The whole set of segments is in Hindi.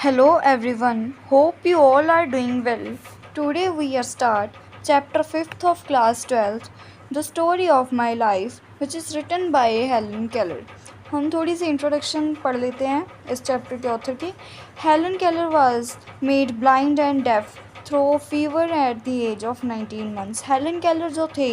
Hello everyone, hope you all are doing well. Today we are start chapter 5th of class 12th, The Story of My Life, which is written by Helen Keller. हम थोड़ी सी इंट्रोडक्शन पढ़ लेते हैं इस चैप्टर के ऑथर की. Helen Keller was made blind and deaf through fever at the age of 19 months. Helen Keller जो थे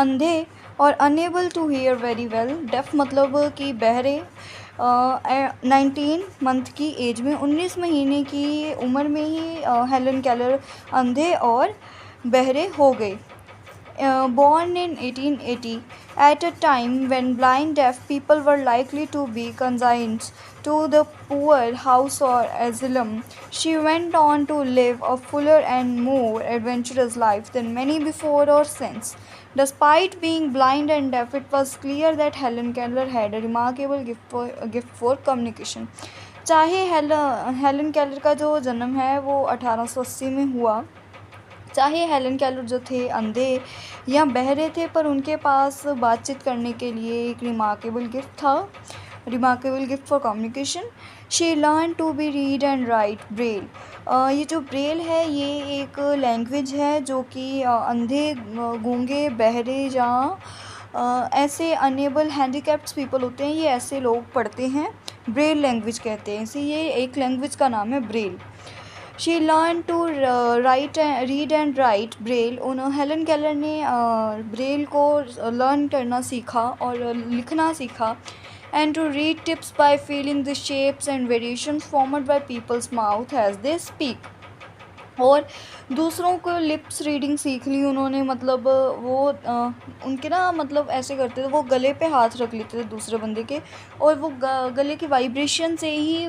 अंधे और unable to hear very well, deaf मतलब कि बहरे, 19 मंथ की एज में 19 महीने की उम्र में ही हेलन केलर अंधे और बहरे हो गए. Born in 1880, at a time when blind deaf people were likely to be consigned to the poor house or asylum, she went on to live a fuller and more adventurous life than many before or since. Despite being blind and deaf, it was clear that Helen Keller had a remarkable gift for communication. चाहे हेलन केलर का जो जन्म है वो 1880 में हुआ, चाहे हेलन केलर जो थे अंधे या बहरे थे, पर उनके पास बातचीत करने के लिए एक remarkable gift for communication. She learn to be read and write Braille. ये जो ब्रेल है ये एक लैंग्वेज है जो कि अंधे, गूंगे, बहरे या ऐसे अनेबल हैंडीकैप्ड पीपल होते हैं, ये ऐसे लोग पढ़ते हैं. ब्रेल लैंग्वेज कहते हैं इसे. ये एक लैंग्वेज का नाम है Braille. She learn to read and write Braille. Helen Keller ने ब्रेल को लर्न करना सीखा और लिखना सीखा. And to read tips by feeling the shapes and variations formed by people's mouth as they speak. और दूसरों को लिप्स रीडिंग सीख ली उन्होंने, मतलब वो उनके ना, मतलब ऐसे करते थे, वो गले पे हाथ रख लेते थे दूसरे बंदे के और वो गले की वाइब्रेशन से ही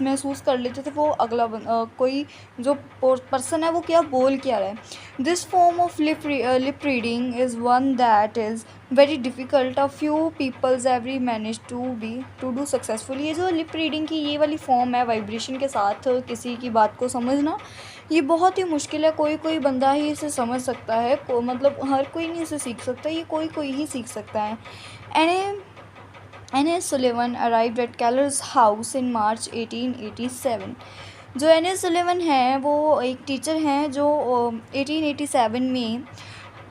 महसूस कर लेते थे वो अगला कोई जो पर्सन है वो क्या बोल क्या रहा है. This form of lip reading is one that is very difficult. A few peoples every manage to do successfully. ये जो लिप रीडिंग की ये वाली फॉर्म है वाइब्रेशन के साथ किसी की बात को समझना, ये बहुत ही मुश्किल है. कोई बंदा ही इसे समझ सकता है, मतलब हर कोई नहीं इसे सीख सकता, ये कोई ही सीख सकता है. Anne A Sullivan arrived at Keller's house in March 1887. जो एन ए सुलिवन है वो एक टीचर हैं जो 1887 में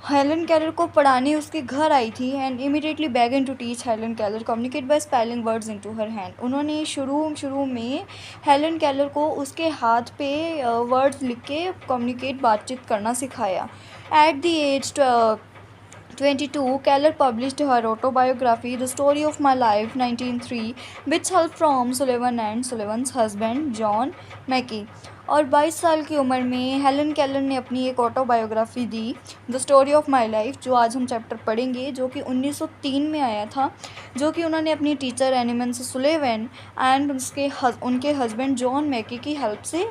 हेलन केलर को पढ़ाने उसके घर आई थी. And immediately began to teach Helen Keller communicate by spelling words into her hand. उन्होंने शुरू में हेलन केलर को उसके हाथ पे वर्ड्स लिख के कम्युनिकेट, बातचीत करना सिखाया. At the age 22, Keller published her autobiography, The Story of My Life, 1903, which helped from Sullivan and Sullivan's husband, John Mackey. और 22 साल की उम्र में हेलन केलर ने अपनी एक autobiography the, the story of my life, जो आज हम चैप्टर पढ़ेंगे, जो कि 1903 में आया था, जो कि उन्होंने अपनी टीचर एनिमन्स सुलेवन एंड उनके हस्बैंड जॉन मैकी की हेल्प से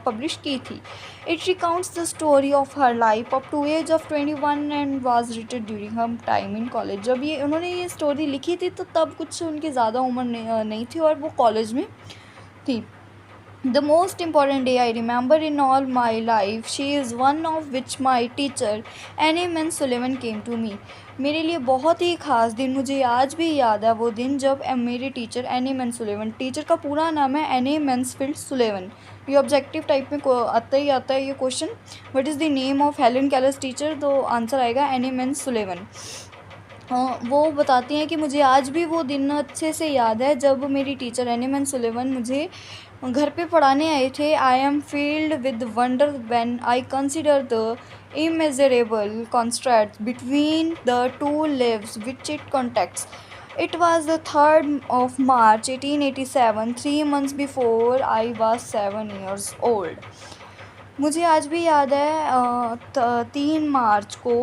पब्लिश की थी. It recounts the story of her life up to age of 21 and was written during her time in college. जब उन्होंने ये स्टोरी लिखी थी तो तब कुछ उनकी ज़्यादा उम्र नहीं थी और वो कॉलेज में थी. The most important day I remember in all my life, she is one of which my teacher Annie Mansfield came to me. मेरे लिए बहुत ही ख़ास दिन, मुझे आज भी याद है वो दिन जब मेरे टीचर एनी मैनसुलेवन, टीचर का पूरा नाम है एनी मैनसफील्ड सुलेवन. ये ऑब्जेक्टिव टाइप में आता है ये question, what is the name of Helen Keller's teacher, तो आंसर आएगा एनी मैनसुलेवन. वो बताती हैं कि मुझे आज भी वो दिन अच्छे से याद है जब मेरी टीचर एनी मैनसुलेवन मुझे घर पे पढ़ाने आए थे. I am field with wonder when I consider the immeasurable contrast between the two lives which it contacts. It was the 3rd of March 1887, 3 months before I was 7 years old. मुझे आज भी याद है 3 मार्च को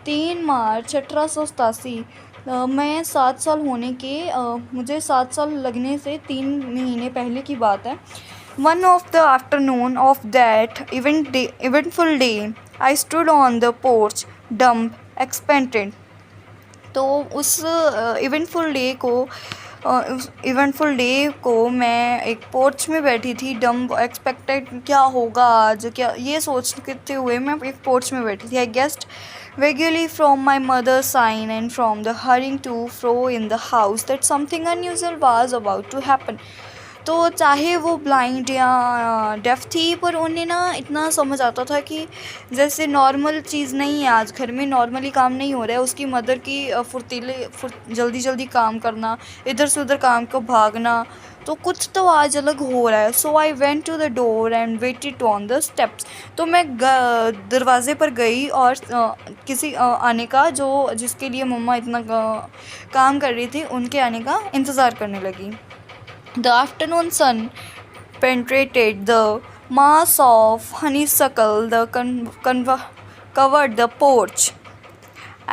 3 मार्च 1887, मैं 7 साल होने के मुझे 7 साल लगने से 3 महीने पहले की बात है. One of the afternoon of that eventful day, I stood on the porch, dumb, expectant. तो उस इवेंटफुल डे को मैं एक पोर्च में बैठी थी, डम्ब, एक्सपेक्टेड, क्या होगा आज, क्या ये सोचते हुए मैं एक पोर्च में बैठी थी. आई guessed vaguely from my mother's sign and from the hurrying to fro in the house that something unusual was about to happen. तो चाहे वो ब्लाइंड या डेफ थी, पर उन्हें ना इतना समझ आता था कि जैसे नॉर्मल चीज़ नहीं है, आज घर में नॉर्मली काम नहीं हो रहा है। उसकी मदर की जल्दी जल्दी काम करना, इधर से उधर काम को भागना, तो कुछ तो आज अलग हो रहा है। So I went to the door and waited on the steps. तो मैं दरवाजे पर गई और किसी आने का, जो जिसके लिए मम्मा इतना काम कर रही थी, उनके आने का इंतज़ार करने लगी। The afternoon sun penetrated the mass of honeysuckle that covered the porch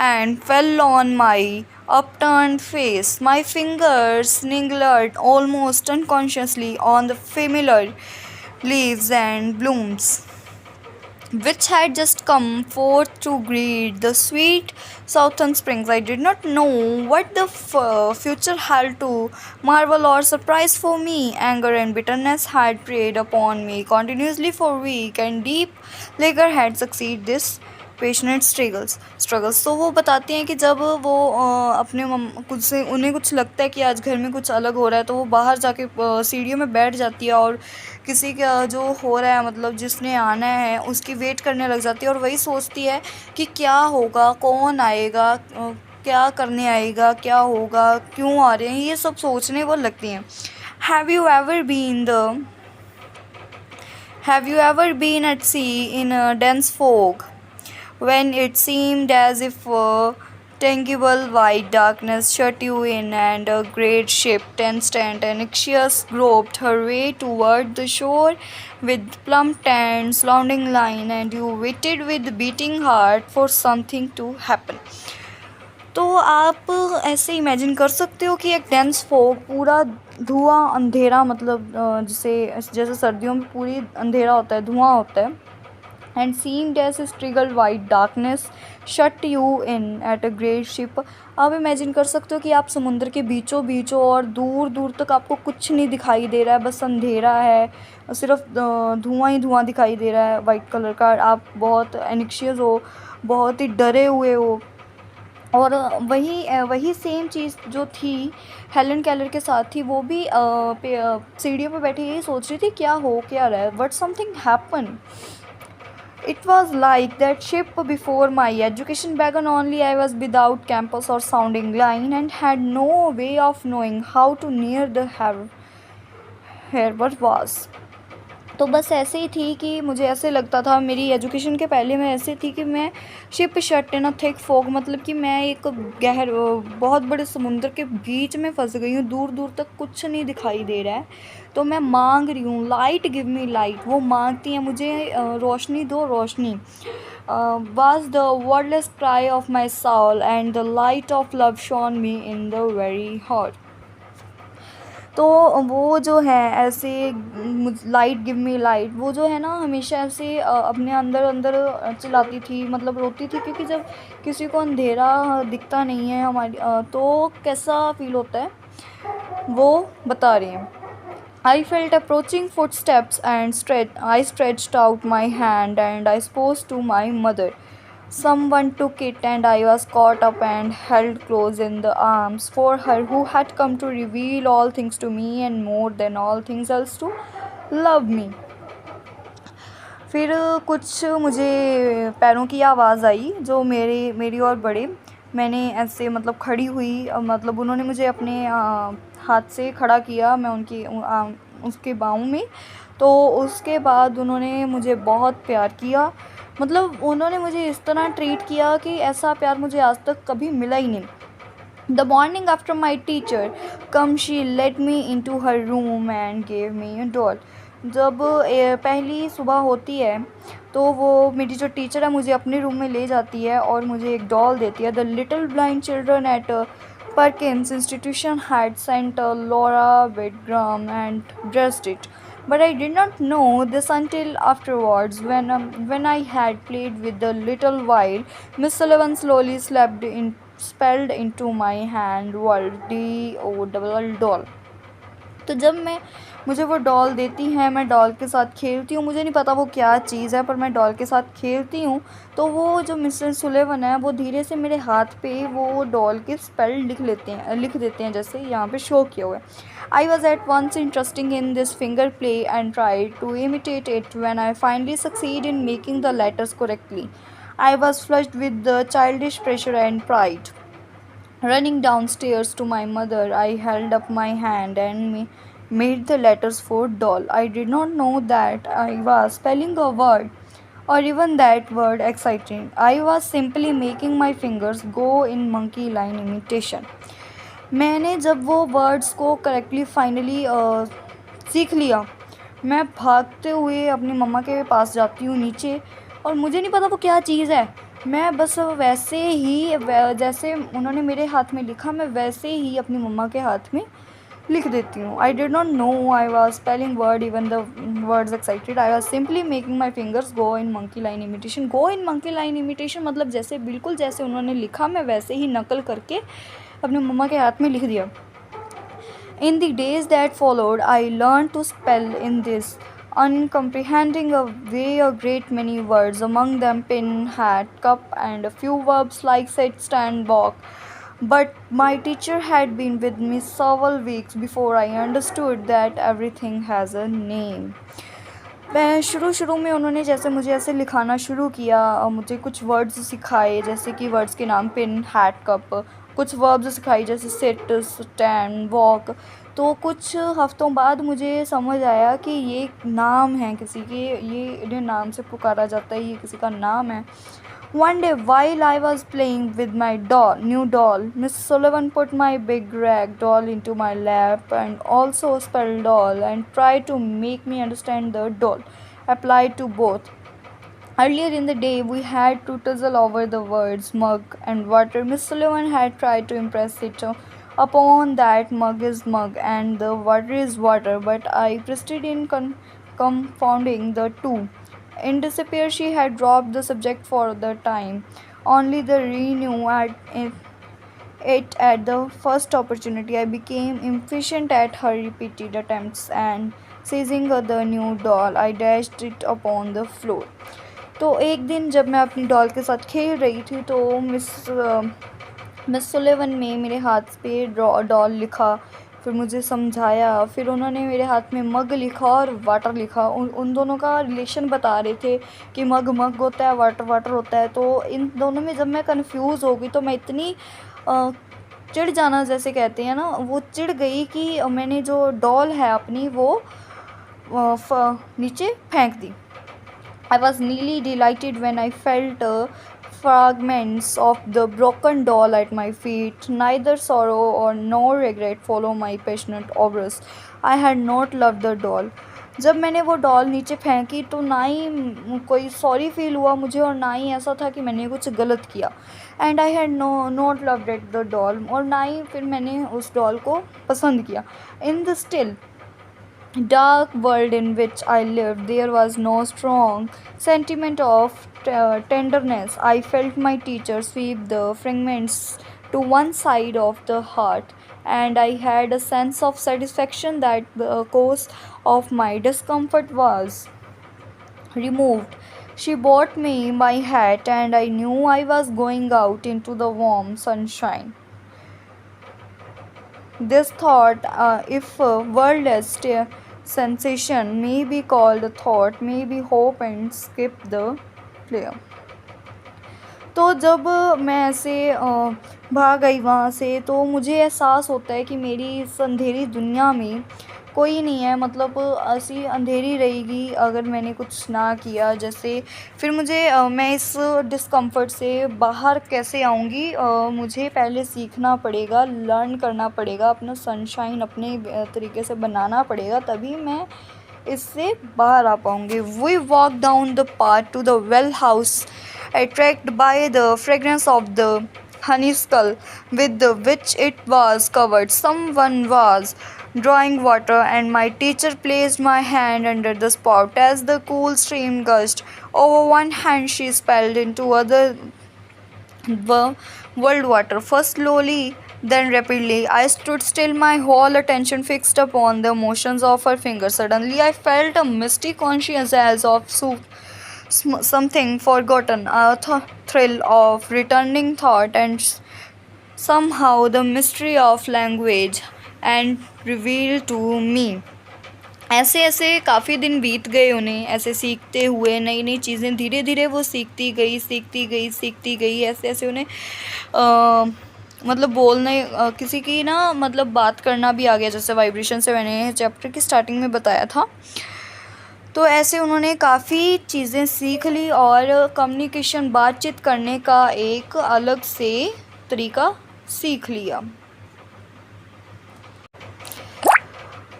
and fell on my upturned face. My fingers niggled almost unconsciously on the familiar leaves and blooms which had just come forth to greet the sweet southern springs. I did not know what the future held to marvel or surprise for me. Anger and bitterness had preyed upon me continuously for weeks, and deep liquor had succeeded this passionate struggles. तो वो बताती हैं कि जब वो अपने कुछ से उन्हें कुछ लगता है कि आज घर में कुछ अलग हो रहा है, तो वो बाहर जाके सीढ़ियों में बैठ जाती है और किसी का जो हो रहा है, मतलब जिसने आना है, उसकी वेट करने लग जाती है और वही सोचती है कि क्या होगा, कौन आएगा, क्या करने आएगा, क्या होगा, क्यों आ रहे हैं, ये सब सोचने वो लगती हैं। Have you ever been the have you ever been at sea in dense fog when it seemed as if tangible white darkness shut you in, and a great ship, tensed and anxious, groped her way toward the shore with plump and sounding line, and you waited with beating heart for something to happen. तो आप ऐसे इमेजिन कर सकते हो कि एक डेंस फॉग, पूरा धुआं अंधेरा, मतलब जैसे सर्दियों में पूरी अंधेरा होता है, धुआं होता है, and seemed as a striggled white darkness shut you in at a great ship. आप इमेजिन कर सकते हो कि आप समुद्र के बीचों बीचों और दूर दूर तक आपको कुछ नहीं दिखाई दे रहा है, बस अंधेरा है, सिर्फ धुआं ही धुआं दिखाई दे रहा है वाइट कलर का। आप बहुत एनिक्शियस हो, बहुत ही डरे हुए हो। और वही सेम चीज़ जो थी हेलन केलर के साथ थी, वो भी सीढ़ियों पे बैठी यही सोच रही थी क्या हो क्या रहा है, but something happen. It was like that ship before my education began. Only I was without campus or sounding line and had no way of knowing how to near the harbor was. तो बस ऐसे ही थी कि मुझे ऐसे लगता था, मेरी एजुकेशन के पहले मैं ऐसे थी कि मैं ship shut in a thick fog, मतलब कि मैं एक बहुत बड़े समुद्र के बीच में फंस गई हूँ, दूर दूर तक कुछ नहीं दिखाई दे रहा है। तो मैं मांग रही हूँ, लाइट गिव मी लाइट, वो मांगती हैं मुझे रोशनी दो रोशनी। was the wordless cry of my soul, and the light of love shone me in the very heart. तो वो जो है ऐसे लाइट गिव मी लाइट, वो जो है ना हमेशा ऐसे अपने अंदर अंदर चिल्लाती थी, मतलब रोती थी, क्योंकि जब किसी को अंधेरा दिखता नहीं है हमारी तो कैसा फील होता है, वो बता रही हैं। I felt approaching footsteps and I stretched out my hand and I spoke to my mother. Someone took it and I was caught up and held close in the arms for her who had come to reveal all things to me and more than all things else to love me. फिर कुछ मुझे पैरों की आवाज़ आई जो मेरी और बड़े। मैंने ऐसे मतलब खड़ी हुई, मतलब उन्होंने मुझे अपने हाथ से खड़ा किया, मैं उसके बाहों में। तो उसके बाद उन्होंने मुझे बहुत प्यार किया, मतलब उन्होंने मुझे इस तरह ट्रीट किया कि ऐसा प्यार मुझे आज तक कभी मिला ही नहीं। The morning after my teacher come, she led me into her room and gave me a doll. जब पहली सुबह होती है तो वो मेरी जो टीचर है मुझे अपने रूम में ले जाती है और मुझे एक डॉल देती है। The little blind children eight Perkins Institution had sent Laura Whitgram and dressed it. But I did not know this until afterwards, when I had played with the little while. Miss Sullivan slowly spelled into my hand, "World, D-O-double-L doll." तो जब मैं मुझे वो डॉल देती हैं, मैं डॉल के साथ खेलती हूँ, मुझे नहीं पता वो क्या चीज़ है, पर मैं डॉल के साथ खेलती हूँ। तो वो जो मिस्टर सुलेवन है वो धीरे से मेरे हाथ पे वो डॉल के स्पेल लिख देते हैं, जैसे यहाँ पे शो किया हुआ है। I was at once interesting in this finger play and try to imitate it when I finally succeed in making the letters correctly. I was flushed with the childish pressure and pride. Running downstairs to my mother, I held up my hand and made the letters for doll. I did not know that I was spelling a word or even that word exciting. I was simply making my fingers go in monkey line imitation. मैंने जब वो वर्ड्स को करेक्टली फाइनली सीख लिया, मैं भागते हुए अपनी मम्मा के पास जाती हूँ नीचे, और मुझे नहीं पता वो क्या चीज़ है। मैं बस वैसे ही जैसे उन्होंने मेरे हाथ में लिखा, मैं वैसे ही अपनी मम्मा के हाथ में लिख देती हूँ. I did not know I was spelling word even the words excited. I was simply making my fingers go in monkey line imitation. Go in monkey line imitation मतलब जैसे बिल्कुल जैसे उन्होंने लिखा, मैं वैसे ही नकल करके अपनी मम्मा के हाथ में लिख दिया. In the days that followed, I learned to spell in this uncomprehending a way a great many words, among them pin, hat, cup, and a few verbs like sit, stand, walk. But my teacher had been with me several weeks before I understood that everything has a name. मैं शुरू में उन्होंने जैसे मुझे ऐसे लिखाना शुरू किया और मुझे कुछ वर्ड्स सिखाए, जैसे कि वर्ड्स के नाम पिन, हैट, कप. कुछ वर्ब्स सिखाई जैसे सिट, स्टैंड, वॉक. तो कुछ हफ्तों बाद मुझे समझ आया कि ये नाम है किसी के, ये इन्हें नाम से पुकारा जाता है, ये किसी का नाम है. One day, while I was playing with my new doll, Miss Sullivan put my big rag doll into my lap and also spelled doll and tried to make me understand the doll applied to both. Earlier in the day, we had to tussle over the words mug and water. Miss Sullivan had tried to impress it upon that mug is mug and the water is water, but I persisted in confounding the two. In despair, she had dropped the subject for the time. Only the renew it at the first opportunity. I became impatient at her repeated attempts, and seizing the new doll, I dashed it upon the floor. तो एक दिन जब मैं अपनी डॉल के साथ खेल रही थी तो मिस सुलेवन ने मेरे हाथ पे डॉल लिखा, फिर मुझे समझाया, फिर उन्होंने मेरे हाथ में मग लिखा और वाटर लिखा. उन दोनों का रिलेशन बता रहे थे कि मग मग होता है, वाटर वाटर होता है. तो इन दोनों में जब मैं कंफ्यूज हो गई तो मैं इतनी चिढ़ जाना जैसे कहते हैं ना, वो चिढ़ गई कि मैंने जो डॉल है अपनी वो नीचे फेंक दी. I was nearly delighted when I felt fragments of the broken doll at my feet. Neither sorrow nor regret followed my passionate outburst. I had not loved the doll. जब मैंने वो डॉल नीचे फेंकी तो ना ही कोई सॉरी फील हुआ मुझे और ना ही ऐसा था कि मैंने कुछ गलत किया. And I had not loved at the doll, और ना ही फिर मैंने उस डॉल को पसंद किया. In the still dark world in which I lived, there was no strong sentiment of tenderness. I felt my teacher sweep the fragments to one side of the heart, and I had a sense of satisfaction that the cause of my discomfort was removed. She bought me my hat, and I knew I was going out into the warm sunshine. This thought, if world as sensation, may be called a thought, may be hope, and skip the player. तो जब मैं ऐसे भाग गई वहाँ से तो मुझे एहसास होता है कि मेरी इस अंधेरी दुनिया में कोई नहीं है, मतलब ऐसी अंधेरी रहेगी अगर मैंने कुछ ना किया. जैसे फिर मैं इस डिस्कम्फर्ट से बाहर कैसे आऊँगी, मुझे पहले सीखना पड़ेगा, लर्न करना पड़ेगा, अपना सनशाइन अपने तरीके से बनाना पड़ेगा, तभी मैं इससे बाहर आ पाऊँगी. We walk down the path to the well house, attracted by the fragrance of the honeysuckle with which it was covered. Someone was drawing water, and my teacher placed my hand under the spout. As the cool stream gushed over one hand, she spelled into other world water, first slowly, Then rapidly, I stood still, my whole attention fixed upon the motions of her fingers. Suddenly, I felt a misty conscience as of something forgotten, a thrill of returning thought, and somehow the mystery of language and revealed to me. ऐसे ऐसे काफ़ी दिन बीत गए उन्हें ऐसे सीखते हुए, नई नई चीज़ें धीरे धीरे वो सीखती गई। ऐसे ऐसे उन्हें मतलब बोलने किसी की ना मतलब बात करना भी आ गया, जैसे वाइब्रेशन से मैंने चैप्टर की स्टार्टिंग में बताया था। तो ऐसे उन्होंने काफ़ी चीज़ें सीख ली और कम्युनिकेशन बातचीत करने का एक अलग से तरीका सीख लिया।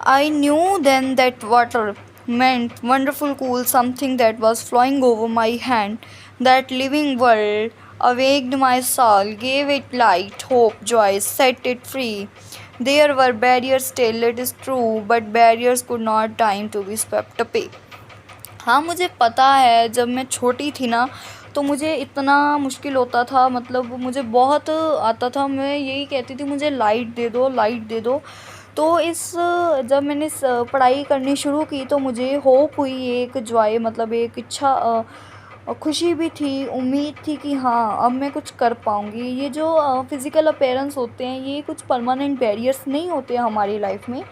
I knew then that water meant wonderful cool something that was flowing over my hand. That living world awaked my soul, gave it light, hope, joy, set it free. There were barriers still, it is true, but barriers could not time to be swept away. हाँ, मुझे पता है जब मैं छोटी थी ना तो मुझे इतना मुश्किल होता था, मतलब मुझे बहुत आता था, मैं यही कहती थी मुझे लाइट दे दो, लाइट दे दो। तो जब मैंने पढ़ाई करनी शुरू की तो मुझे होप हुई, एक जॉय मतलब एक इच्छा, खुशी भी थी, उम्मीद थी कि हाँ अब मैं कुछ कर पाऊँगी। ये जो फिज़िकल अपीयरेंस होते हैं ये कुछ परमानेंट बैरियर्स नहीं होते हमारी लाइफ में,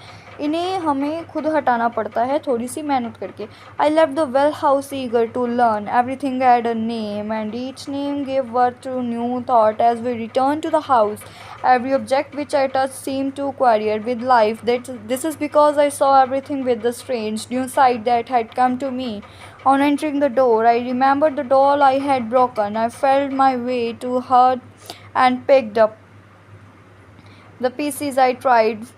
इन्हें हमें खुद हटाना पड़ता है थोड़ी सी मेहनत करके। I left the well house eager to learn everything had a name and each name give birth to new thought as we return to the house. Every object which I touched seemed to query with life. This is because I saw everything with the strange new sight that had come to me. On entering the door, I remembered the doll I had broken. I felt my way to her and picked up the pieces. I tried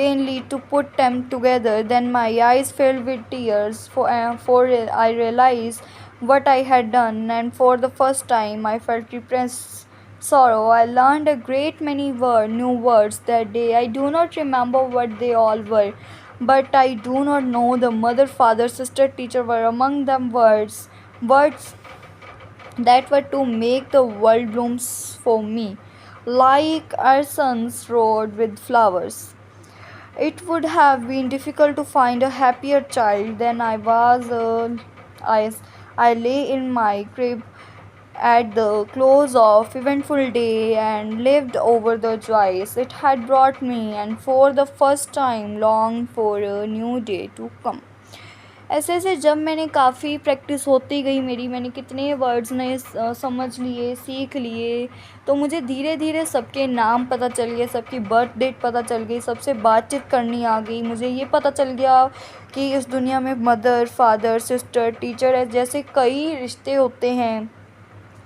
vainly to put them together. Then my eyes filled with tears, for I realized what I had done, and for the first time I felt repressed sorrow. I learned a great many new words that day. I do not remember what they all were, but I do not know the mother, father, sister, teacher were among them words that were to make the world blooms for me, like Erson's road with flowers. It would have been difficult to find a happier child than I was. I lay in my crib at the close of eventful day and lived over the joys it had brought me, and for the first time longed for a new day to come. ऐसे ऐसे जब मैंने काफ़ी प्रैक्टिस होती गई मेरी, मैंने कितने वर्ड्स नए समझ लिए, सीख लिए, तो मुझे धीरे धीरे सबके नाम पता चल गए, सबकी बर्थ डेट पता चल गई, सबसे बातचीत करनी आ गई। मुझे ये पता चल गया कि इस दुनिया में मदर, फादर, सिस्टर, टीचर जैसे कई रिश्ते होते हैं।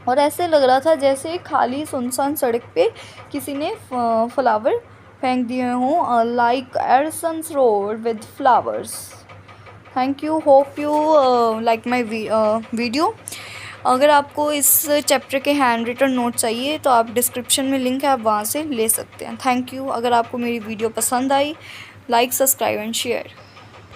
और ऐसे लग रहा था जैसे खाली सुनसान सड़क पे किसी ने फ्लावर फेंक दिए हों, like Ersons road with flowers. Thank you, hope you like my video. अगर आपको इस चैप्टर के हैंड रिटन नोट चाहिए तो आप डिस्क्रिप्शन में लिंक है, आप वहाँ से ले सकते हैं। Thank you. अगर आपको मेरी वीडियो पसंद आई, लाइक, सब्सक्राइब एंड शेयर।